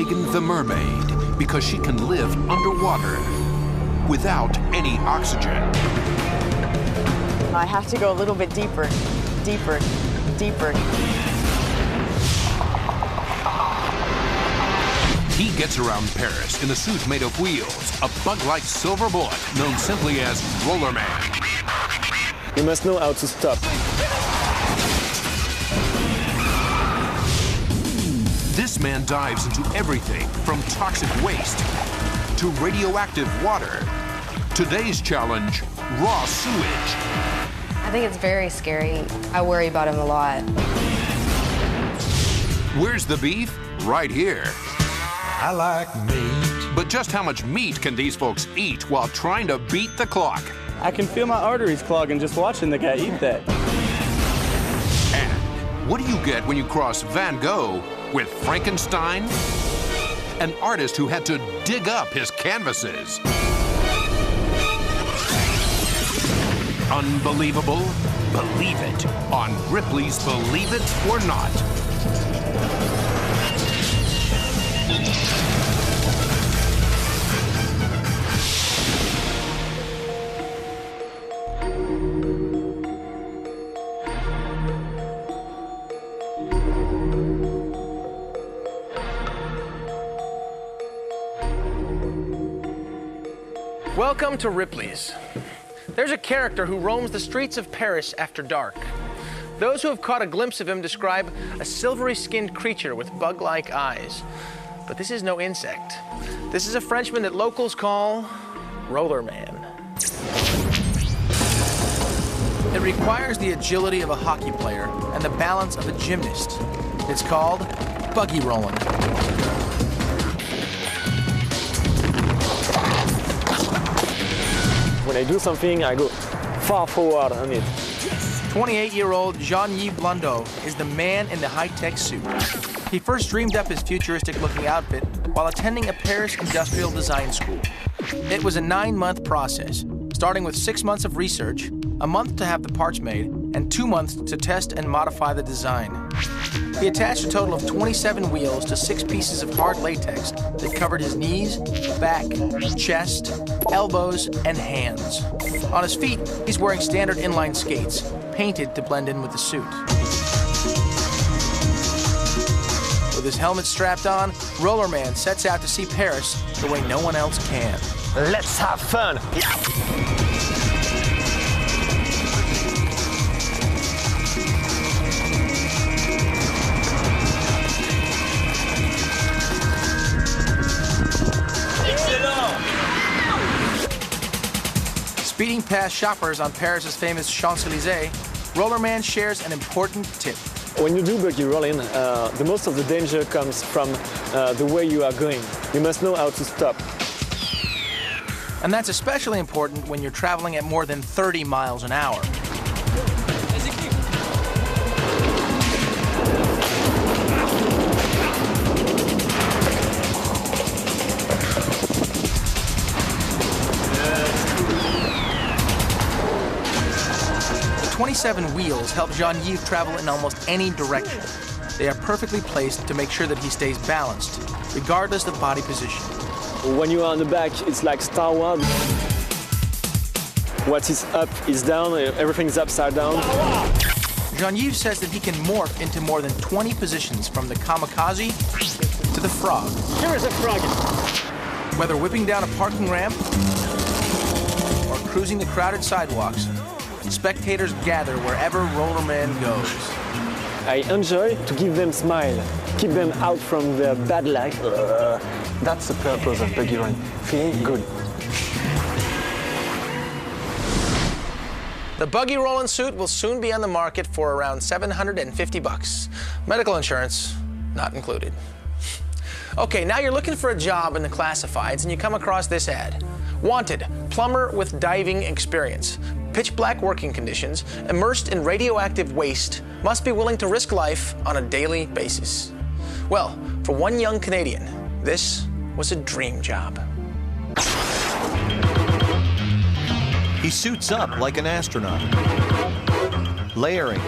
Megan the Mermaid because she can live underwater without any oxygen. I have to go a little bit deeper, deeper, deeper. He gets around Paris in a suit made of wheels, a bug-like silver bullet known simply as Roller Man. You must know how to stop. This man dives into everything from toxic waste to radioactive water. Today's challenge, raw sewage. I think it's very scary. I worry about him a lot. Where's the beef? Right here. I like meat. But just how much meat can these folks eat while trying to beat the clock? I can feel my arteries clogging just watching the guy eat that. And what do you get when you cross Van Gogh with Frankenstein? An artist who had to dig up his canvases. Unbelievable? Believe it on Ripley's Believe It or Not. Welcome to Ripley's. There's a character who roams the streets of Paris after dark. Those who have caught a glimpse of him describe a silvery-skinned creature with bug-like eyes. But this is no insect. This is a Frenchman that locals call Roller Man. It requires the agility of a hockey player and the balance of a gymnast. It's called buggy rolling. When I do something, I go far forward on it. 28-year-old Jean-Yves Blondeau is the man in the high-tech suit. He first dreamed up his futuristic-looking outfit while attending a Paris industrial design school. It was a 9-month process, starting with 6 months of research, a month to have the parts made, and 2 months to test and modify the design. He attached a total of 27 wheels to 6 pieces of hard latex that covered his knees, back, chest, elbows, and hands. On his feet, he's wearing standard inline skates, painted to blend in with the suit. With his helmet strapped on, Roller Man sets out to see Paris the way no one else can. Let's have fun! Speeding past shoppers on Paris's famous Champs-Élysées, Roller Man shares an important tip. When you do buggy rolling, the most of the danger comes from the way you are going. You must know how to stop. And that's especially important when you're traveling at more than 30 miles an hour. The 27 wheels help Jean-Yves travel in almost any direction. They are perfectly placed to make sure that he stays balanced, regardless of body position. When you are on the back, it's like Star Wars. What is up is down, everything's upside down. Jean-Yves says that he can morph into more than 20 positions, from the kamikaze to the frog. Here is a frog. Whether whipping down a parking ramp or cruising the crowded sidewalks, spectators gather wherever Roller Man goes. I enjoy to give them smile, keep them out from their bad life. That's the purpose of buggy rolling, feeling good. The buggy rolling suit will soon be on the market for around $750. Medical insurance not included. Okay, now you're looking for a job in the classifieds and you come across this ad. Wanted, plumber with diving experience. Pitch black working conditions, immersed in radioactive waste, must be willing to risk life on a daily basis. Well, for one young Canadian, this was a dream job. He suits up like an astronaut, layering,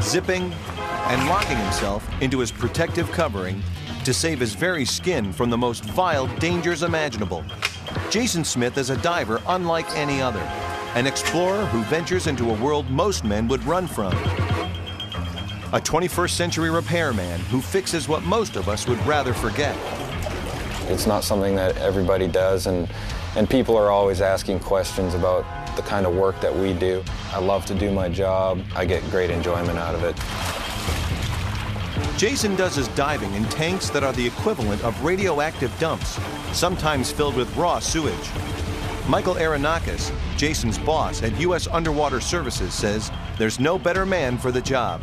zipping, and locking himself into his protective covering to save his very skin from the most vile dangers imaginable. Jason Smith is a diver unlike any other, an explorer who ventures into a world most men would run from. A 21st century repairman who fixes what most of us would rather forget. It's not something that everybody does, and people are always asking questions about the kind of work that we do. I love to do my job. I get great enjoyment out of it. Jason does his diving in tanks that are the equivalent of radioactive dumps, sometimes filled with raw sewage. Michael Aronakis, Jason's boss at U.S. Underwater Services, says there's no better man for the job.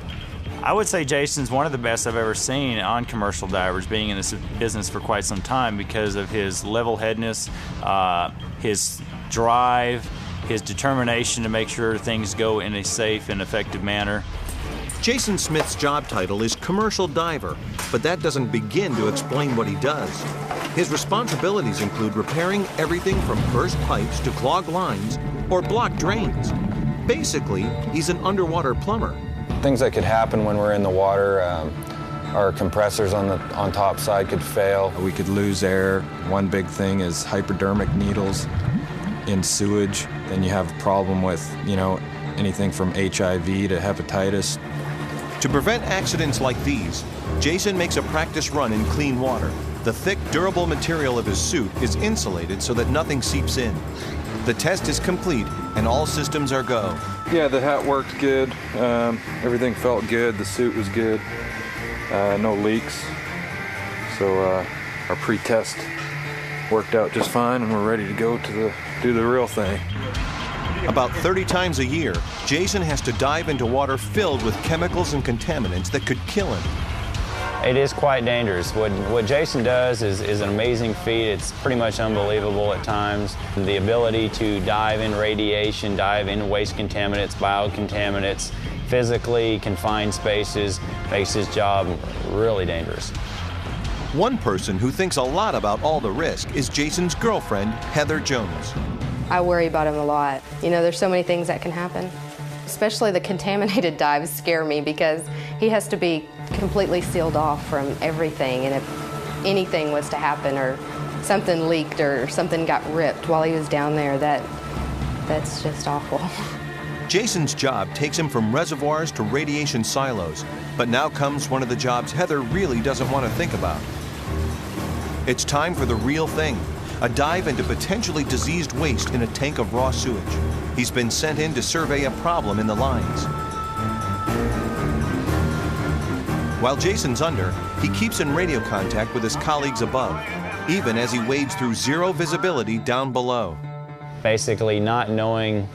I would say Jason's one of the best I've ever seen on commercial divers, being in this business for quite some time, because of his level-headedness, his drive, his determination to make sure things go in a safe and effective manner. Jason Smith's job title is commercial diver, but that doesn't begin to explain what he does. His responsibilities include repairing everything from burst pipes to clogged lines or blocked drains. Basically, he's an underwater plumber. Things that could happen when we're in the water, our compressors on top side could fail. We could lose air. One big thing is hypodermic needles in sewage. Then you have a problem with, anything from HIV to hepatitis. To prevent accidents like these, Jason makes a practice run in clean water. The thick, durable material of his suit is insulated so that nothing seeps in. The test is complete and all systems are go. Yeah, the hat worked good. Everything felt good. The suit was good. No leaks. So our pre-test worked out just fine, and we're ready to go to do the real thing. About 30 times a year, Jason has to dive into water filled with chemicals and contaminants that could kill him. It is quite dangerous. What Jason does is an amazing feat. It's pretty much unbelievable at times. The ability to dive in radiation, dive in waste contaminants, biocontaminants, physically confined spaces, makes his job really dangerous. One person who thinks a lot about all the risk is Jason's girlfriend, Heather Jones. I worry about him a lot. There's so many things that can happen. Especially the contaminated dives scare me because he has to be completely sealed off from everything, and if anything was to happen or something leaked or something got ripped while he was down there, that's just awful. Jason's job takes him from reservoirs to radiation silos, but now comes one of the jobs Heather really doesn't want to think about. It's time for the real thing, a dive into potentially diseased waste in a tank of raw sewage. He's been sent in to survey a problem in the lines. While Jason's under, he keeps in radio contact with his colleagues above, even as he wades through zero visibility down below. Basically, not knowing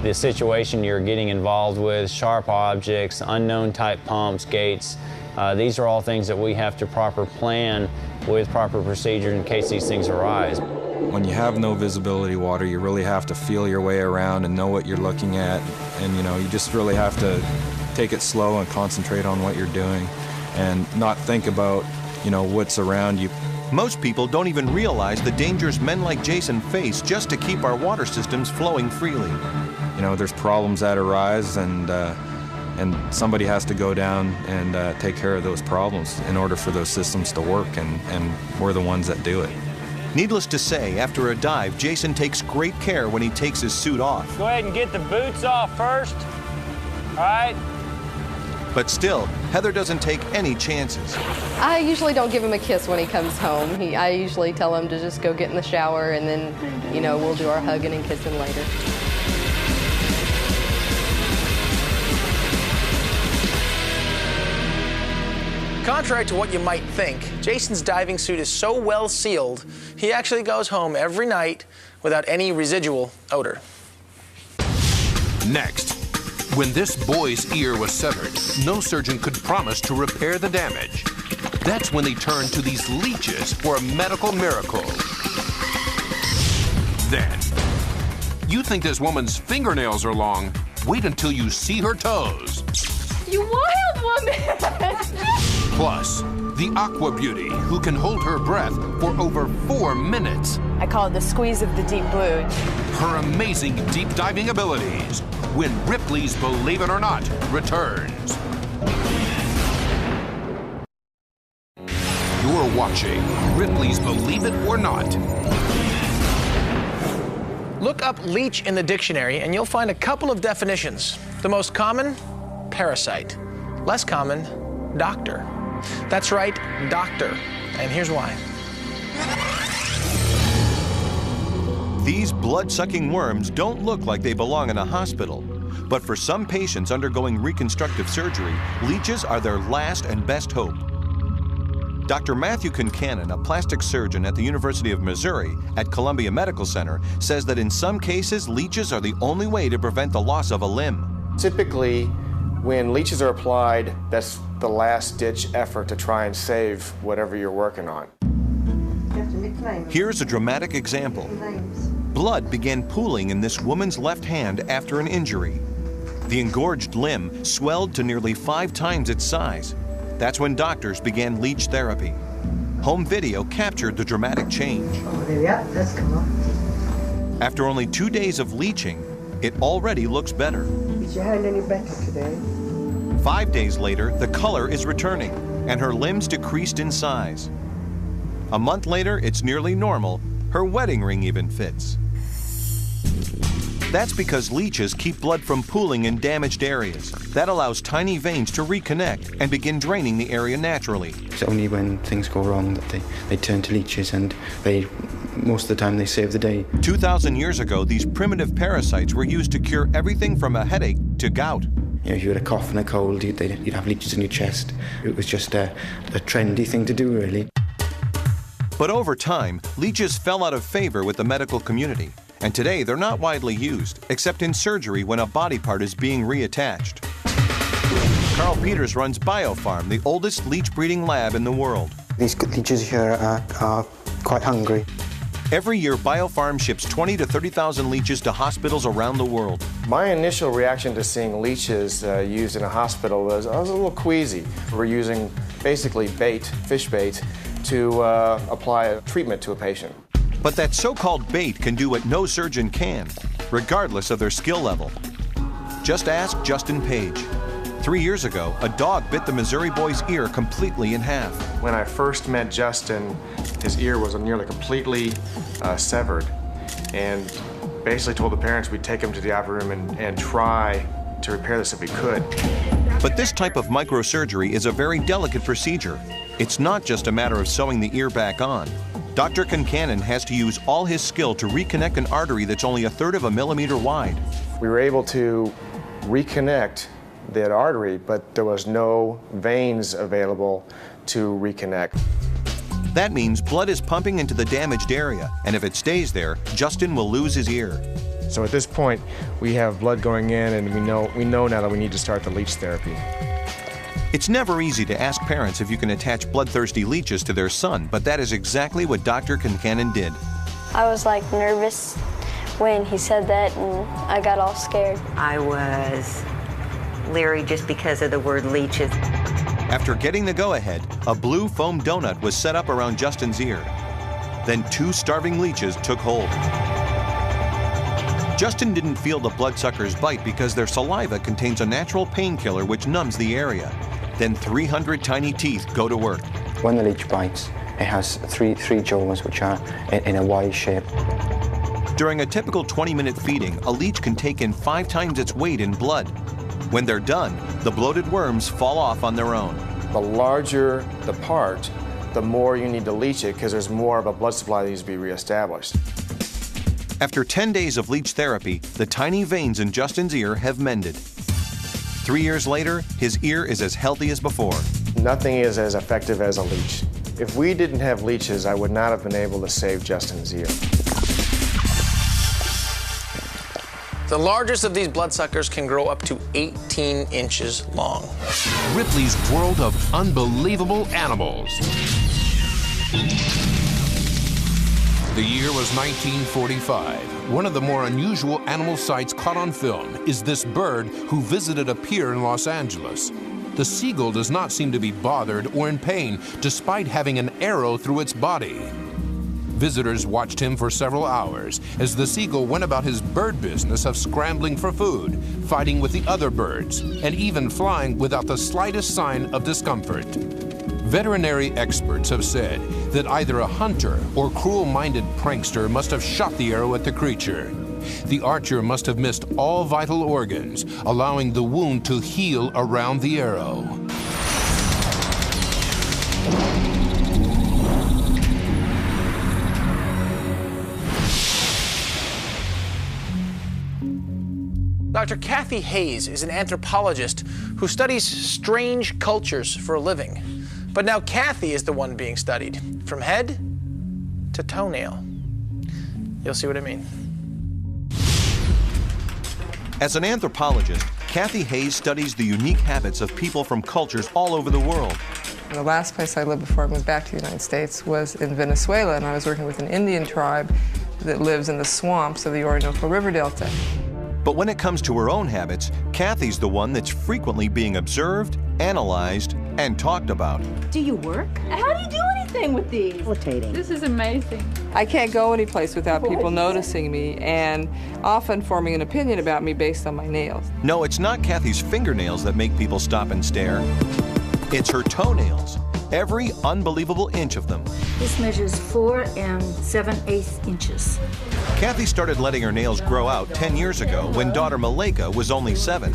the situation you're getting involved with, sharp objects, unknown type pumps, gates, these are all things that we have to proper plan with proper procedure in case these things arise. When you have no visibility water, you really have to feel your way around and know what you're looking at, and you just really have to take it slow and concentrate on what you're doing and not think about what's around you. Most people don't even realize the dangers men like Jason face just to keep our water systems flowing freely. There's problems that arise, and somebody has to go down and take care of those problems in order for those systems to work, and we're the ones that do it. Needless to say, after a dive, Jason takes great care when he takes his suit off. Go ahead and get the boots off first, all right? But still, Heather doesn't take any chances. I usually don't give him a kiss when he comes home. I usually tell him to just go get in the shower, and then, we'll do our hugging and kissing later. Contrary to what you might think, Jason's diving suit is so well sealed, he actually goes home every night without any residual odor. Next, when this boy's ear was severed, no surgeon could promise to repair the damage. That's when they turned to these leeches for a medical miracle. Then, you think this woman's fingernails are long? Wait until you see her toes. You wild woman! Plus, the aqua beauty who can hold her breath for over 4 minutes. I call it the squeeze of the deep blue. Her amazing deep diving abilities when Ripley's Believe It or Not returns. Your You're watching Ripley's Believe It or Not. Look up leech in the dictionary and you'll find a couple of definitions. The most common, parasite. Less common, doctor. That's right, doctor. And here's why. These blood-sucking worms don't look like they belong in a hospital. But for some patients undergoing reconstructive surgery, leeches are their last and best hope. Dr. Matthew Concannon, a plastic surgeon at the University of Missouri at Columbia Medical Center, says that in some cases, leeches are the only way to prevent the loss of a limb. Typically, when leeches are applied, that's the last-ditch effort to try and save whatever you're working on. Here's a dramatic example. Blood began pooling in this woman's left hand after an injury. The engorged limb swelled to nearly 5 times its size. That's when doctors began leech therapy. Home video captured the dramatic change. After only 2 days of leeching, it already looks better. Is your hand any better today? 5 days later, the color is returning, and her limbs decreased in size. A month later, it's nearly normal. Her wedding ring even fits. That's because leeches keep blood from pooling in damaged areas. That allows tiny veins to reconnect and begin draining the area naturally. It's only when things go wrong that they turn to leeches, and most of the time they save the day. 2,000 years ago, these primitive parasites were used to cure everything from a headache to gout. You know, if you had a cough and a cold, you'd have leeches in your chest. It was just a trendy thing to do, really. But over time, leeches fell out of favor with the medical community. And today, they're not widely used, except in surgery when a body part is being reattached. Carl Peters runs BioFarm, the oldest leech breeding lab in the world. These leeches here are quite hungry. Every year, BioFarm ships 20 to 30,000 leeches to hospitals around the world. My initial reaction to seeing leeches used in a hospital was I was a little queasy. We're using basically bait, fish bait, to apply a treatment to a patient. But that so-called bait can do what no surgeon can, regardless of their skill level. Just ask Justin Page. 3 years ago, a dog bit the Missouri boy's ear completely in half. When I first met Justin, his ear was nearly completely severed, and basically told the parents we'd take him to the operating room and try to repair this if we could. But this type of microsurgery is a very delicate procedure. It's not just a matter of sewing the ear back on. Dr. Concannon has to use all his skill to reconnect an artery that's only 1/3 of a millimeter wide. We were able to reconnect that artery, but there was no veins available to reconnect. That means blood is pumping into the damaged area, and if it stays there, Justin will lose his ear. So at this point, we have blood going in, and we know now that we need to start the leech therapy. It's never easy to ask parents if you can attach bloodthirsty leeches to their son, but that is exactly what Dr. Concannon did. I was nervous when he said that, and I got all scared. I was leery just because of the word leeches. After getting the go-ahead, a blue foam donut was set up around Justin's ear. Then 2 starving leeches took hold. Justin didn't feel the bloodsuckers bite because their saliva contains a natural painkiller which numbs the area. Then 300 tiny teeth go to work. When the leech bites, it has three jaws which are in a Y shape. During a typical 20-minute feeding, a leech can take in 5 times its weight in blood. When they're done, the bloated worms fall off on their own. The larger the part, the more you need to leach it because there's more of a blood supply that needs to be reestablished. After 10 days of leech therapy, the tiny veins in Justin's ear have mended. 3 years later, his ear is as healthy as before. Nothing is as effective as a leech. If we didn't have leeches, I would not have been able to save Justin's ear. The largest of these bloodsuckers can grow up to 18 inches long. Ripley's world of unbelievable animals. The year was 1945. One of the more unusual animal sights caught on film is this bird who visited a pier in Los Angeles. The seagull does not seem to be bothered or in pain, despite having an arrow through its body. Visitors watched him for several hours as the seagull went about his bird business of scrambling for food, fighting with the other birds, and even flying without the slightest sign of discomfort. Veterinary experts have said that either a hunter or cruel-minded prankster must have shot the arrow at the creature. The archer must have missed all vital organs, allowing the wound to heal around the arrow. Dr. Kathy Hayes is an anthropologist who studies strange cultures for a living. But now Kathy is the one being studied, from head to toenail. You'll see what I mean. As an anthropologist, Kathy Hayes studies the unique habits of people from cultures all over the world. The last place I lived before I moved back to the United States was in Venezuela, and I was working with an Indian tribe that lives in the swamps of the Orinoco River Delta. But when it comes to her own habits, Kathy's the one that's frequently being observed, analyzed, and talked about. Do you work? How do you do anything with these? Rotating. This is amazing. I can't go any place without people noticing me and often forming an opinion about me based on my nails. No, it's not Kathy's fingernails that make people stop and stare. It's her toenails, every unbelievable inch of them. This measures 4 7/8 inches. Kathy started letting her nails grow out 10 years ago when daughter Malika was only 7.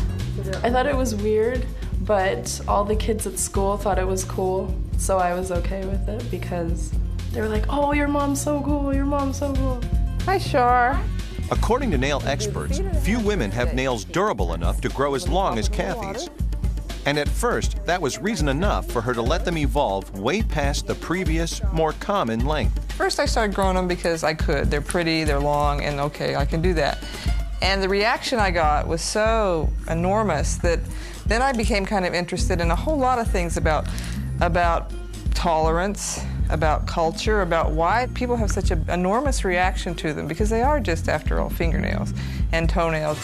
I thought it was weird, but all the kids at school thought it was cool, so I was okay with it because they were like, oh, your mom's so cool, your mom's so cool. Hi, Shar. According to nail experts, few women have nails durable enough to grow as long as Kathy's. And at first, that was reason enough for her to let them evolve way past the previous, more common length. First, I started growing them because I could. They're pretty, they're long, and okay, I can do that. And the reaction I got was so enormous that then I became kind of interested in a whole lot of things about tolerance, about culture, about why people have such an enormous reaction to them, because they are just, after all, fingernails and toenails.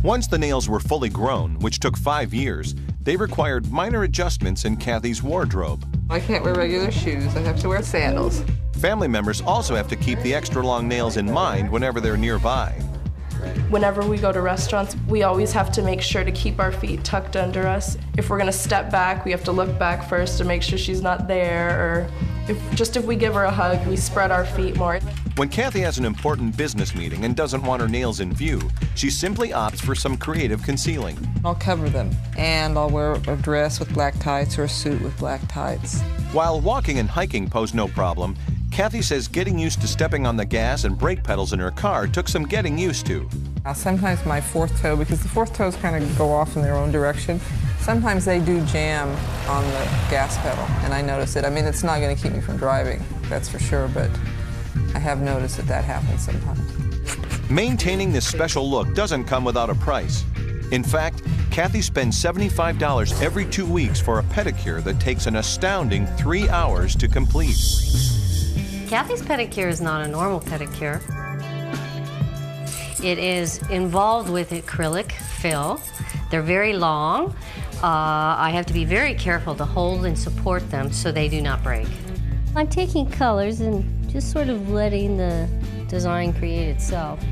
Once the nails were fully grown, which took 5 years, they required minor adjustments in Kathy's wardrobe. I can't wear regular shoes. I have to wear sandals. Family members also have to keep the extra long nails in mind whenever they're nearby. Whenever we go to restaurants, we always have to make sure to keep our feet tucked under us. If we're gonna step back, we have to look back first to make sure she's not there, or if we give her a hug, we spread our feet more. When Kathy has an important business meeting and doesn't want her nails in view, she simply opts for some creative concealing. I'll cover them, and I'll wear a dress with black tights or a suit with black tights. While walking and hiking pose no problem, Kathy says getting used to stepping on the gas and brake pedals in her car took some getting used to. Sometimes my fourth toe, because the fourth toes kind of go off in their own direction, sometimes they do jam on the gas pedal, and I notice it. I mean, it's not going to keep me from driving, that's for sure, but I have noticed that happens sometimes. Maintaining this special look doesn't come without a price. In fact, Kathy spends $75 every 2 weeks for a pedicure that takes an astounding 3 hours to complete. Kathy's pedicure is not a normal pedicure. It is involved with acrylic fill. They're very long. I have to be very careful to hold and support them so they do not break. I'm taking colors and just sort of letting the design create itself.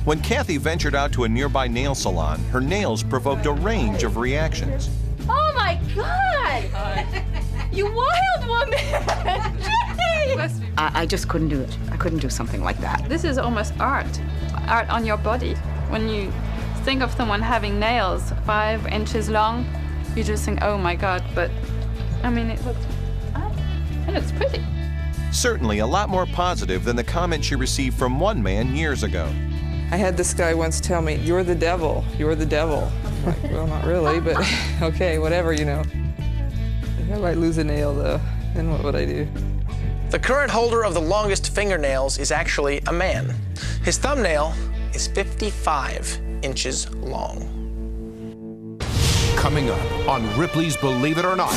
When Kathy ventured out to a nearby nail salon, her nails provoked a range of reactions. Oh my God! You wild woman! I just couldn't do it. I couldn't do something like that. This is almost art on your body. When you think of someone having nails 5 inches long, you just think, oh my God, but I mean, it looks pretty. Certainly a lot more positive than the comment she received from one man years ago. I had this guy once tell me, "You're the devil, you're the devil." I'm like, well, not really, but okay, whatever, you know. If I might lose a nail, though, then what would I do? The current holder of the longest fingernails is actually a man. His thumbnail is 55 inches long. Coming up on Ripley's Believe It or Not,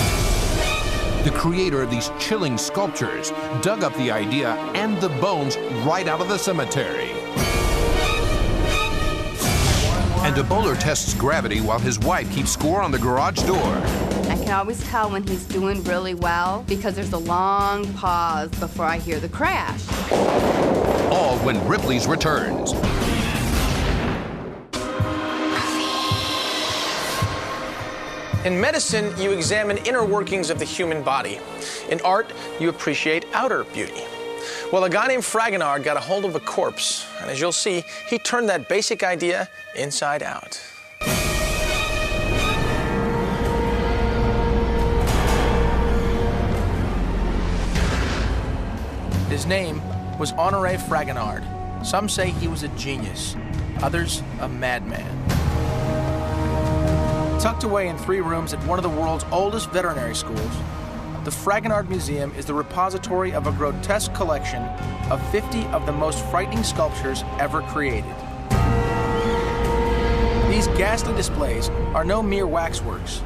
the creator of these chilling sculptures dug up the idea and the bones right out of the cemetery. And a bowler tests gravity while his wife keeps score on the garage door. I can always tell when he's doing really well because there's a long pause before I hear the crash. All when Ripley's returns. In medicine, you examine inner workings of the human body. In art, you appreciate outer beauty. Well, a guy named Fragonard got a hold of a corpse, and as you'll see, he turned that basic idea inside out. His name was Honoré Fragonard. Some say he was a genius, others a madman. Tucked away in 3 rooms at one of the world's oldest veterinary schools, the Fragonard Museum is the repository of a grotesque collection of 50 of the most frightening sculptures ever created. These ghastly displays are no mere waxworks.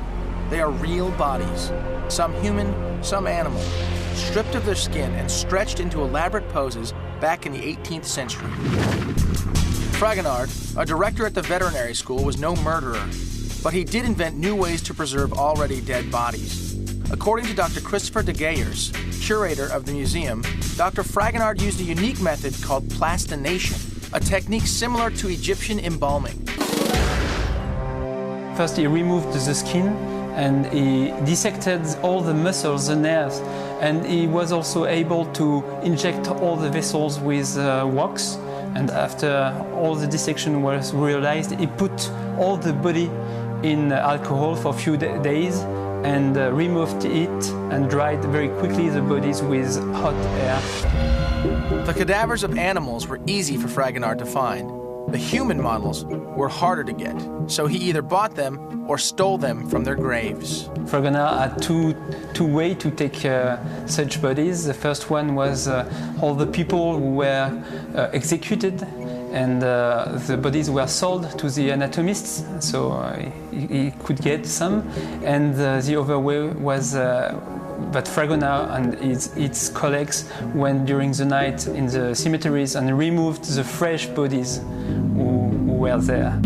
They are real bodies, some human, some animal, stripped of their skin and stretched into elaborate poses back in the 18th century. Fragonard, a director at the veterinary school, was no murderer, but he did invent new ways to preserve already dead bodies. According to Dr. Christopher de Geyers, curator of the museum, Dr. Fragonard used a unique method called plastination, a technique similar to Egyptian embalming. First, he removed the skin and he dissected all the muscles, the nerves, and he was also able to inject all the vessels with wax. And after all the dissection was realized, he put all the body in alcohol for a few days and removed it and dried very quickly the bodies with hot air. The cadavers of animals were easy for Fragonard to find. The human models were harder to get, so he either bought them or stole them from their graves. Fragonard had two ways to take such bodies. The first one was all the people who were executed, and the bodies were sold to the anatomists, so he could get some. And the other way was that Fragonard and its colleagues went during the night in the cemeteries and removed the fresh bodies who were there.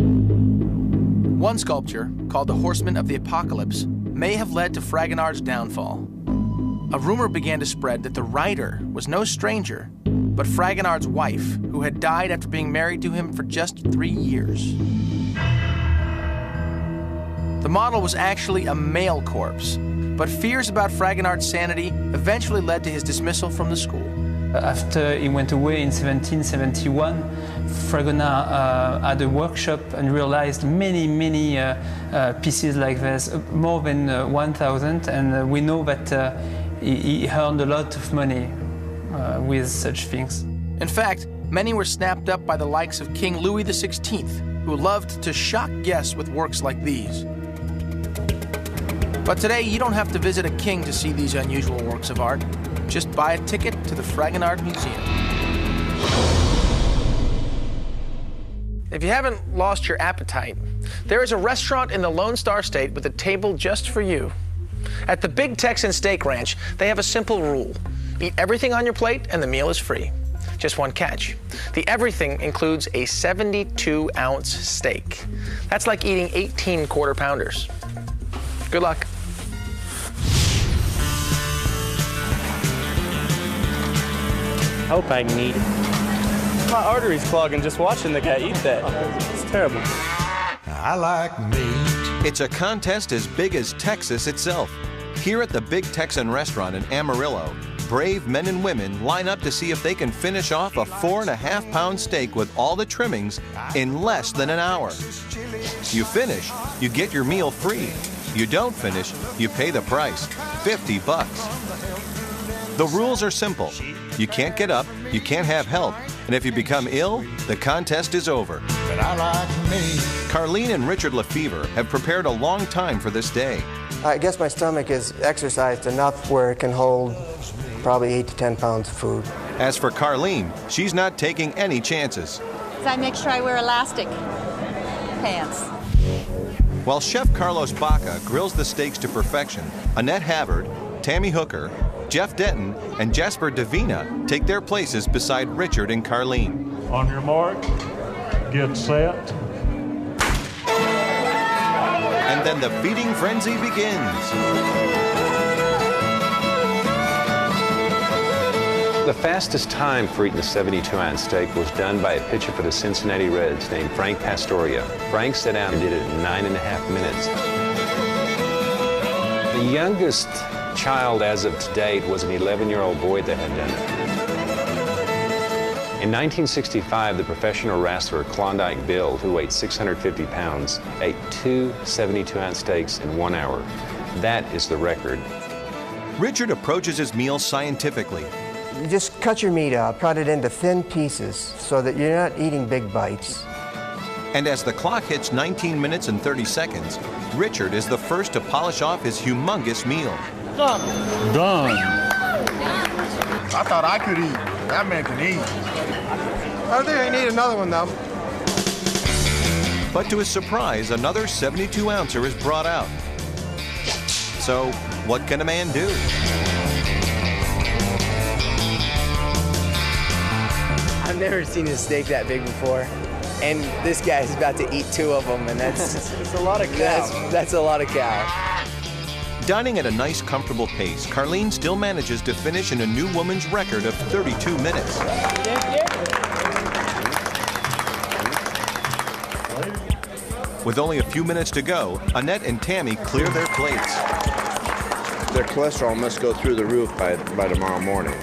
One sculpture, called the Horseman of the Apocalypse, may have led to Fragonard's downfall. A rumor began to spread that the writer was no stranger, but Fragonard's wife, who had died after being married to him for just 3 years. The model was actually a male corpse, but fears about Fragonard's sanity eventually led to his dismissal from the school. After he went away in 1771, Fragonard had a workshop and realized many pieces like this, more than 1,000, and we know that he earned a lot of money with such things. In fact, many were snapped up by the likes of King Louis XVI, who loved to shock guests with works like these. But today, you don't have to visit a king to see these unusual works of art. Just buy a ticket to the Fragonard Museum. If you haven't lost your appetite, there is a restaurant in the Lone Star State with a table just for you. At the Big Texan Steak Ranch, they have a simple rule. Eat everything on your plate and the meal is free. Just one catch. The everything includes a 72-ounce steak. That's like eating 18 quarter-pounders. Good luck. I hope I can eat it. My arteries clogging just watching the guy eat that. It's terrible. I like meat. It's a contest as big as Texas itself. Here at the Big Texan restaurant in Amarillo, brave men and women line up to see if they can finish off a 4.5-pound steak with all the trimmings in less than an hour. You finish, you get your meal free. You don't finish, you pay the price, $50. The rules are simple. You can't get up, you can't have help, and if you become ill, the contest is over. But I like me. Carlene and Richard Lefevre have prepared a long time for this day. I guess my stomach is exercised enough where it can hold probably 8 to 10 pounds of food. As for Carlene, she's not taking any chances. I make sure I wear elastic pants. While Chef Carlos Baca grills the steaks to perfection, Annette Havard, Tammy Hooker, Jeff Denton, and Jasper Davina take their places beside Richard and Carlene. On your mark, get set. And then the feeding frenzy begins. The fastest time for eating a 72-ounce steak was done by a pitcher for the Cincinnati Reds named Frank Pastoria. Frank sat down and did it in 9.5 minutes. The youngest child as of to date was an 11-year-old boy that had done it. In 1965, the professional wrestler Klondike Bill, who weighed 650 pounds, ate 2 72-ounce steaks in 1 hour. That is the record. Richard approaches his meal scientifically. You just cut your meat up, cut it into thin pieces so that you're not eating big bites. And as the clock hits 19 minutes and 30 seconds, Richard is the first to polish off his humongous meal. Done. I thought I could eat. That man can eat. I think I need another one, though. But to his surprise, another 72-ouncer is brought out. So, what can a man do? I've never seen a steak that big before. And this guy's about to eat 2 of them, and that's it's a lot of cow. That's a lot of cow. Dining at a nice, comfortable pace, Carlene still manages to finish in a new woman's record of 32 minutes. With only a few minutes to go, Annette and Tammy clear their plates. Their cholesterol must go through the roof by tomorrow morning.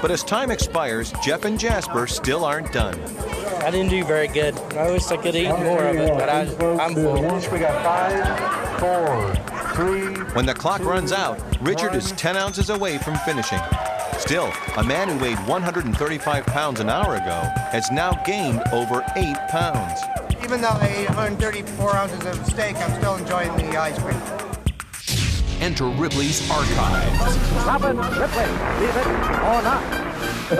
But as time expires, Jeff and Jasper still aren't done. I didn't do very good. I wish I could eat more of it, but I'm full. We got 5, 4, 3. When the clock runs out, Richard is 10 ounces away from finishing. Still, a man who weighed 135 pounds an hour ago has now gained over 8 pounds. Even though I ate 134 ounces of steak, I'm still enjoying the ice cream. Enter Ripley's archive. Stop it, Ripley. Leave it or not.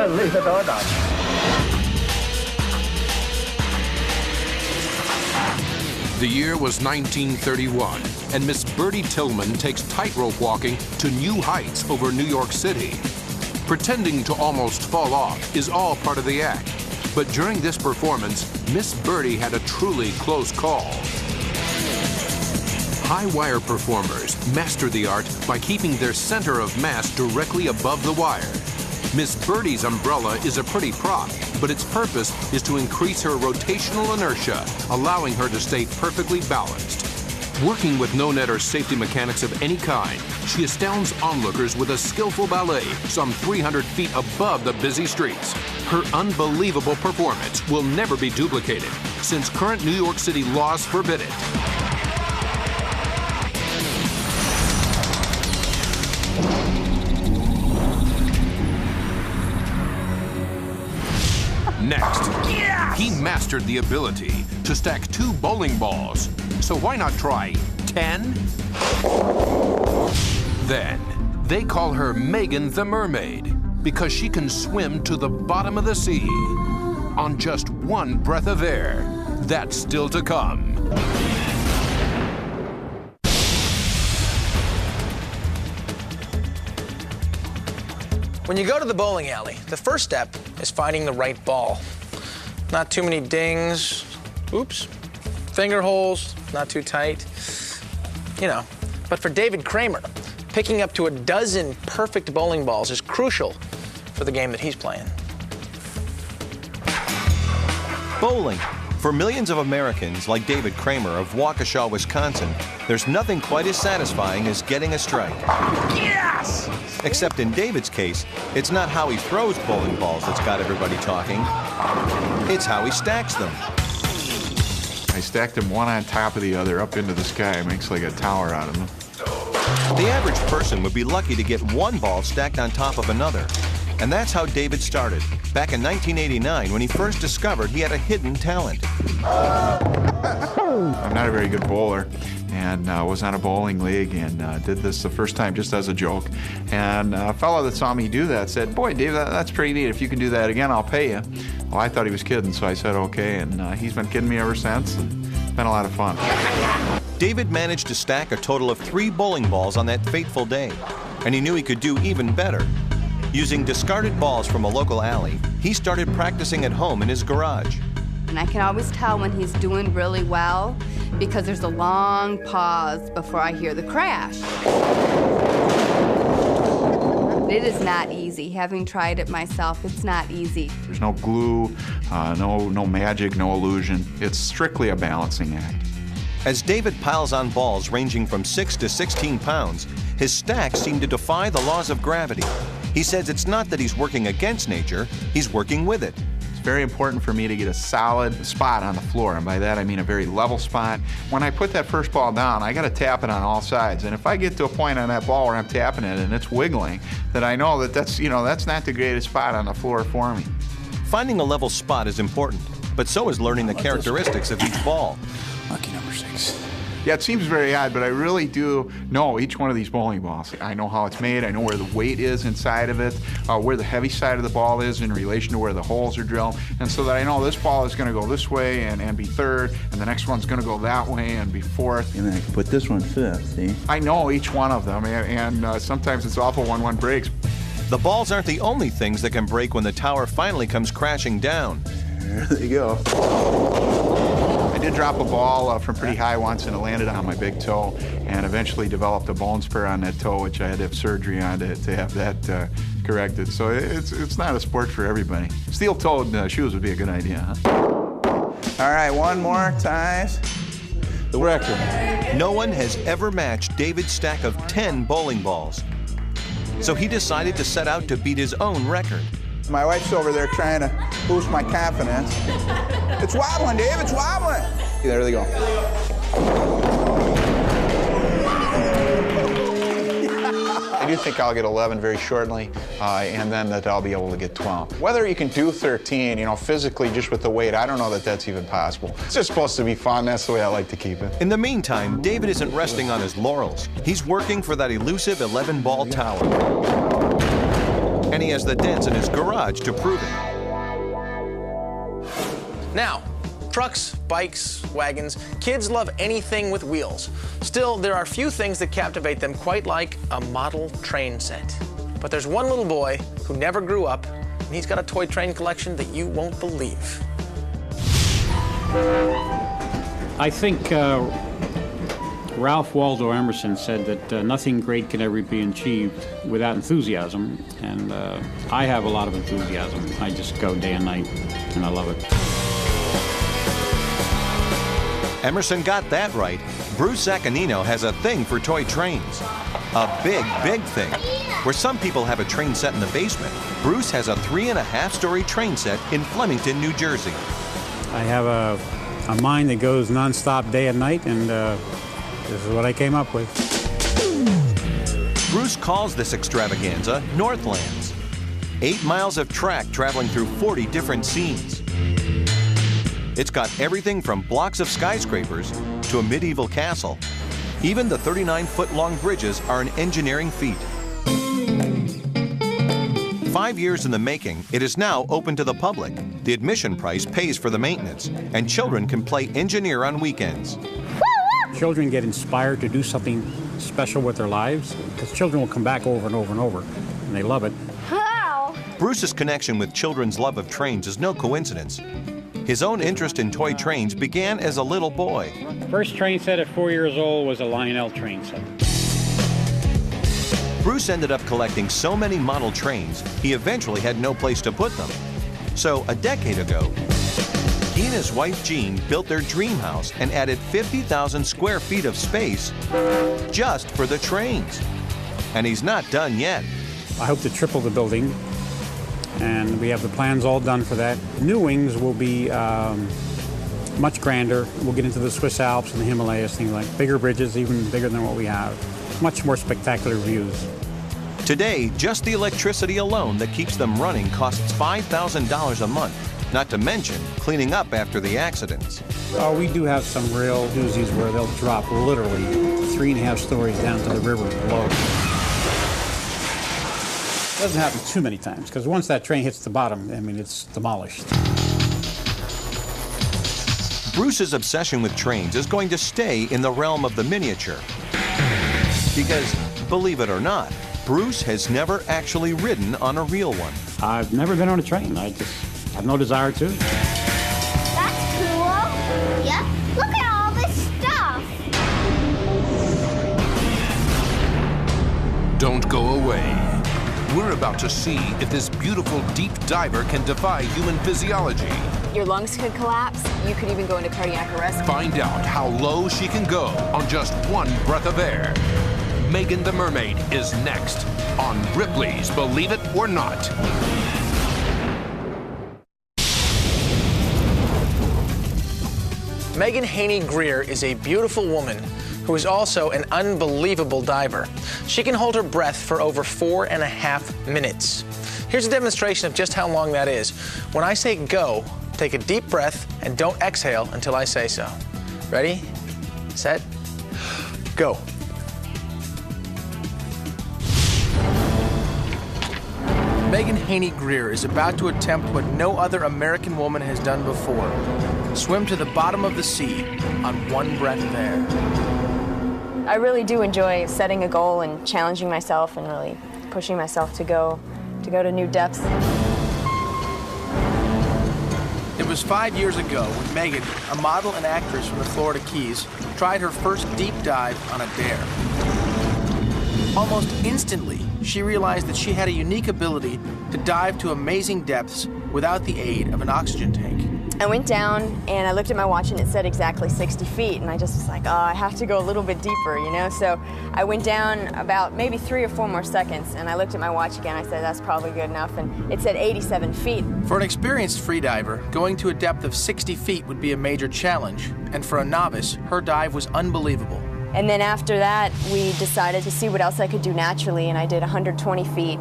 Leave it or not. The year was 1931, and Miss Bertie Tillman takes tightrope walking to new heights over New York City. Pretending to almost fall off is all part of the act. But during this performance, Miss Bertie had a truly close call. High-wire performers master the art by keeping their center of mass directly above the wire. Miss Bertie's umbrella is a pretty prop, but its purpose is to increase her rotational inertia, allowing her to stay perfectly balanced. Working with no net or safety mechanics of any kind, she astounds onlookers with a skillful ballet some 300 feet above the busy streets. Her unbelievable performance will never be duplicated, since current New York City laws forbid it. Next, he mastered the ability to stack 2 bowling balls. So why not try 10? Then, they call her Megan the Mermaid because she can swim to the bottom of the sea on just 1 breath of air. That's still to come. When you go to the bowling alley, the first step is finding the right ball. Not too many dings, oops, finger holes, not too tight, you know. But for David Kramer, picking up to a dozen perfect bowling balls is crucial for the game that he's playing. Bowling. For millions of Americans like David Kramer of Waukesha, Wisconsin, there's nothing quite as satisfying as getting a strike. Yes! Except in David's case, it's not how he throws bowling balls that's got everybody talking. It's how he stacks them. I stacked them one on top of the other up into the sky. It makes like a tower out of them. The average person would be lucky to get 1 ball stacked on top of another. And that's how David started, back in 1989 when he first discovered he had a hidden talent. I'm not a very good bowler, and was on a bowling league and did this the first time just as a joke. And a fellow that saw me do that said, "Boy, Dave, that's pretty neat. If you can do that again, I'll pay you." Well, I thought he was kidding, so I said okay, and he's been kidding me ever since, and it's been a lot of fun. David managed to stack a total of 3 bowling balls on that fateful day, and he knew he could do even better. Using discarded balls from a local alley, he started practicing at home in his garage. And I can always tell when he's doing really well because there's a long pause before I hear the crash. It is not easy. Having tried it myself, it's not easy. There's no glue, no magic, no illusion. It's strictly a balancing act. As David piles on balls ranging from 6 to 16 pounds, his stacks seem to defy the laws of gravity. He says it's not that he's working against nature, he's working with it. It's very important for me to get a solid spot on the floor, and by that I mean a very level spot. When I put that first ball down, I got to tap it on all sides, and if I get to a point on that ball where I'm tapping it and it's wiggling, then I know that that's not the greatest spot on the floor for me. Finding a level spot is important, but so is learning the characteristics of each ball. Lucky number 6. Yeah, it seems very odd, but I really do know each one of these bowling balls. I know how it's made, I know where the weight is inside of it, where the heavy side of the ball is in relation to where the holes are drilled, and so that I know this ball is going to go this way and be third, and the next one's going to go that way and be fourth. And then I can put this one fifth, see? I know each one of them, and sometimes it's awful when one breaks. The balls aren't the only things that can break when the tower finally comes crashing down. There they go. I did drop a ball from pretty high once, and it landed on my big toe, and eventually developed a bone spur on that toe, which I had to have surgery on to have that corrected. So it's not a sport for everybody. Steel-toed shoes would be a good idea, huh? All right, one more, ties the record. No one has ever matched David's stack of 10 bowling balls. So he decided to set out to beat his own record. My wife's over there trying to boost my confidence. It's wobbling, Dave, it's wobbling. There they go. I do think I'll get 11 very shortly, and then that I'll be able to get 12. Whether you can do 13, physically just with the weight, I don't know that that's even possible. It's just supposed to be fun. That's the way I like to keep it. In the meantime, David isn't resting on his laurels. He's working for that elusive 11-ball tower. And he has the dents in his garage to prove it. Now, trucks, bikes, wagons, kids love anything with wheels. Still, there are few things that captivate them quite like a model train set. But there's one little boy who never grew up, and he's got a toy train collection that you won't believe. I think Ralph Waldo Emerson said that nothing great can ever be achieved without enthusiasm, and I have a lot of enthusiasm. I just go day and night, and I love it. Emerson got that right. Bruce Zaccanino has a thing for toy trains. A big, big thing. Where some people have a train set in the basement, Bruce has a 3.5-story train set in Flemington, New Jersey. I have a mind that goes nonstop day and night, and this is what I came up with. Bruce calls this extravaganza Northlands. 8 miles of track traveling through 40 different scenes. It's got everything from blocks of skyscrapers to a medieval castle. Even the 39-foot-long bridges are an engineering feat. 5 years in the making, it is now open to the public. The admission price pays for the maintenance, and children can play engineer on weekends. Children get inspired to do something special with their lives, because children will come back over and over and over, and they love it. How? Bruce's connection with children's love of trains is no coincidence. His own interest in toy trains began as a little boy. First train set at 4 years old was a Lionel train set. Bruce ended up collecting so many model trains, he eventually had no place to put them. So a decade ago, he and his wife Jean built their dream house and added 50,000 square feet of space just for the trains. And he's not done yet. I hope to triple the building, and we have the plans all done for that. New wings will be much grander. We'll get into the Swiss Alps and the Himalayas, things like bigger bridges, even bigger than what we have. Much more spectacular views. Today, just the electricity alone that keeps them running costs $5,000 a month, not to mention cleaning up after the accidents. We do have some real doozies where they'll drop literally 3.5 stories down to the river below. It doesn't happen too many times, because once that train hits the bottom, I mean, it's demolished. Bruce's obsession with trains is going to stay in the realm of the miniature. Because, believe it or not, Bruce has never actually ridden on a real one. I've never been on a train. I just have no desire to. That's cool. Yep. Look at all this stuff. Don't go away. We're about to see if this beautiful deep diver can defy human physiology. Your lungs could collapse. You could even go into cardiac arrest. Find out how low she can go on just one breath of air. Megan the Mermaid is next on Ripley's Believe It or Not. Megan Haney-Greer is a beautiful woman who is also an unbelievable diver. She can hold her breath for over 4.5 minutes. Here's a demonstration of just how long that is. When I say go, take a deep breath and don't exhale until I say so. Ready, set, go. Megan Haney-Greer is about to attempt what no other American woman has done before. Swim to the bottom of the sea on one breath of air. I really do enjoy setting a goal and challenging myself and really pushing myself to go to new depths. It was 5 years ago when Megan, a model and actress from the Florida Keys, tried her first deep dive on a dare. Almost instantly, she realized that she had a unique ability to dive to amazing depths without the aid of an oxygen tank. I went down and I looked at my watch and it said exactly 60 feet and I just was like, oh, I have to go a little bit deeper, you know? So I went down about maybe 3 or 4 more seconds and I looked at my watch again. I said, that's probably good enough, and it said 87 feet. For an experienced freediver, going to a depth of 60 feet would be a major challenge, and for a novice, her dive was unbelievable. And then after that, we decided to see what else I could do naturally, and I did 120 feet.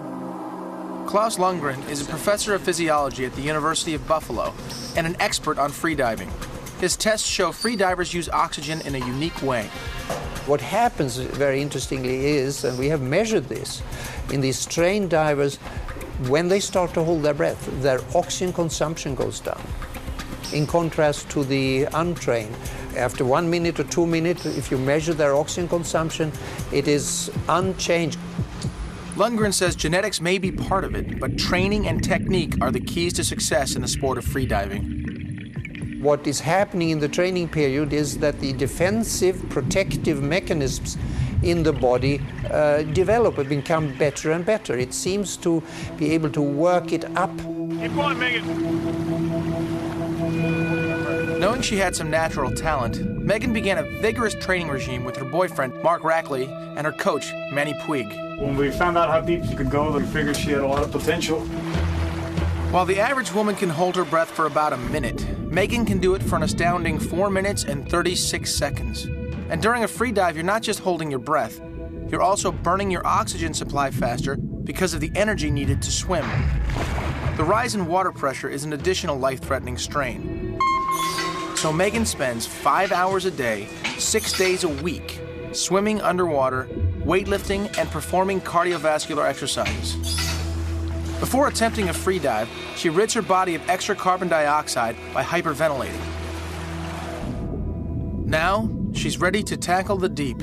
Klaus Lundgren is a professor of physiology at the University of Buffalo and an expert on freediving. His tests show freedivers use oxygen in a unique way. What happens very interestingly is, and we have measured this, in these trained divers, when they start to hold their breath, their oxygen consumption goes down. In contrast to the untrained, after 1 minute or 2 minutes, if you measure their oxygen consumption, it is unchanged. Lundgren says genetics may be part of it, but training and technique are the keys to success in the sport of freediving. What is happening in the training period is that the defensive, protective mechanisms in the body develop and become better and better. It seems to be able to work it up. Keep going, Megan. Knowing she had some natural talent, Megan began a vigorous training regime with her boyfriend, Mark Rackley, and her coach, Manny Puig. When we found out how deep she could go, we figured she had a lot of potential. While the average woman can hold her breath for about a minute, Megan can do it for an astounding 4 minutes and 36 seconds. And during a free dive, you're not just holding your breath, you're also burning your oxygen supply faster because of the energy needed to swim. The rise in water pressure is an additional life-threatening strain. So Megan spends 5 hours a day, 6 days a week, swimming underwater, weightlifting, and performing cardiovascular exercises. Before attempting a free dive, she rids her body of extra carbon dioxide by hyperventilating. Now, she's ready to tackle the deep.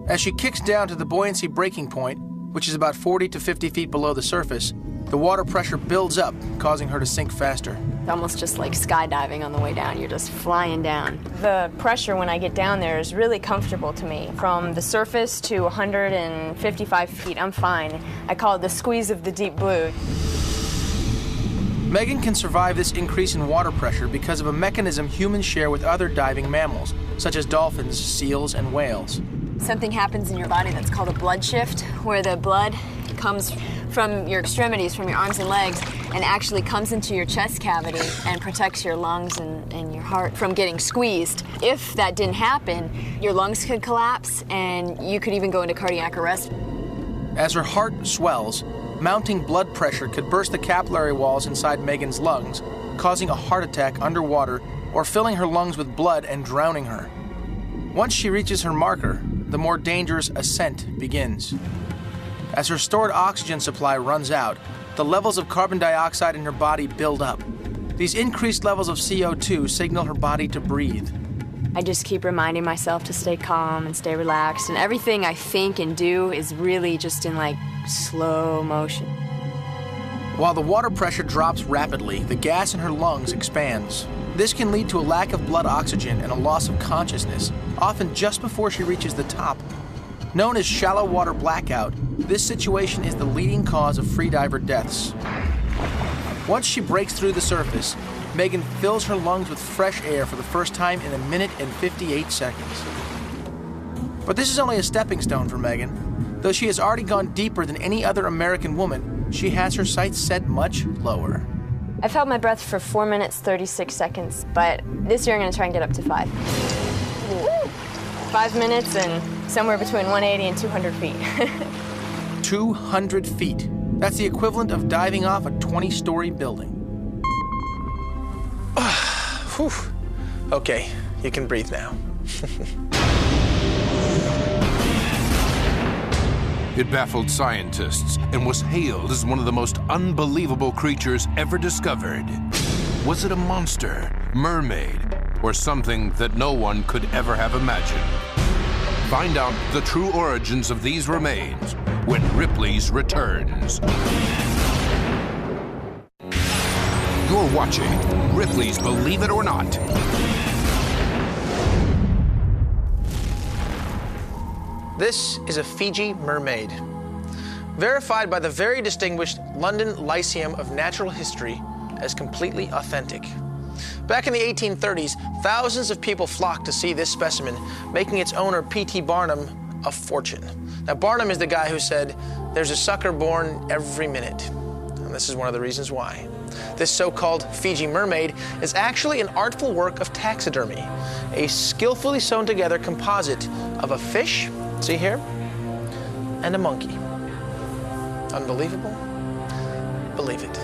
As she kicks down to the buoyancy breaking point, which is about 40 to 50 feet below the surface, the water pressure builds up, causing her to sink faster. It's almost just like skydiving on the way down. You're just flying down. The pressure when I get down there is really comfortable to me. From the surface to 155 feet, I'm fine. I call it the squeeze of the deep blue. Megan can survive this increase in water pressure because of a mechanism humans share with other diving mammals, such as dolphins, seals, and whales. Something happens in your body that's called a blood shift, where the blood comes from your extremities, from your arms and legs, and actually comes into your chest cavity and protects your lungs and your heart from getting squeezed. If that didn't happen, your lungs could collapse and you could even go into cardiac arrest. As her heart swells, mounting blood pressure could burst the capillary walls inside Megan's lungs, causing a heart attack underwater or filling her lungs with blood and drowning her. Once she reaches her marker, the more dangerous ascent begins. As her stored oxygen supply runs out, the levels of carbon dioxide in her body build up. These increased levels of CO2 signal her body to breathe. I just keep reminding myself to stay calm and stay relaxed, and everything I think and do is really just in like slow motion. While the water pressure drops rapidly, the gas in her lungs expands. This can lead to a lack of blood oxygen and a loss of consciousness, often just before she reaches the top. Known as shallow water blackout, this situation is the leading cause of freediver deaths. Once she breaks through the surface, Megan fills her lungs with fresh air for the first time in 1 minute and 58 seconds. But this is only a stepping stone for Megan. Though she has already gone deeper than any other American woman, she has her sights set much lower. I've held my breath for 4 minutes, 36 seconds, but this year I'm going to try and get up to 5. 5 minutes and somewhere between 180 and 200 feet. 200 feet. That's the equivalent of diving off a 20-story building. Whew. Okay, you can breathe now. It baffled scientists and was hailed as one of the most unbelievable creatures ever discovered. Was it a monster, mermaid, or something that no one could ever have imagined? Find out the true origins of these remains when Ripley's returns. You're watching Ripley's Believe It or Not. This is a Fiji mermaid, verified by the very distinguished London Lyceum of Natural History as completely authentic. Back in the 1830s, thousands of people flocked to see this specimen, making its owner, P.T. Barnum, a fortune. Now, Barnum is the guy who said, "There's a sucker born every minute." And this is one of the reasons why. This so-called Fiji mermaid is actually an artful work of taxidermy, a skillfully sewn together composite of a fish, see here, and a monkey. Unbelievable? Believe it.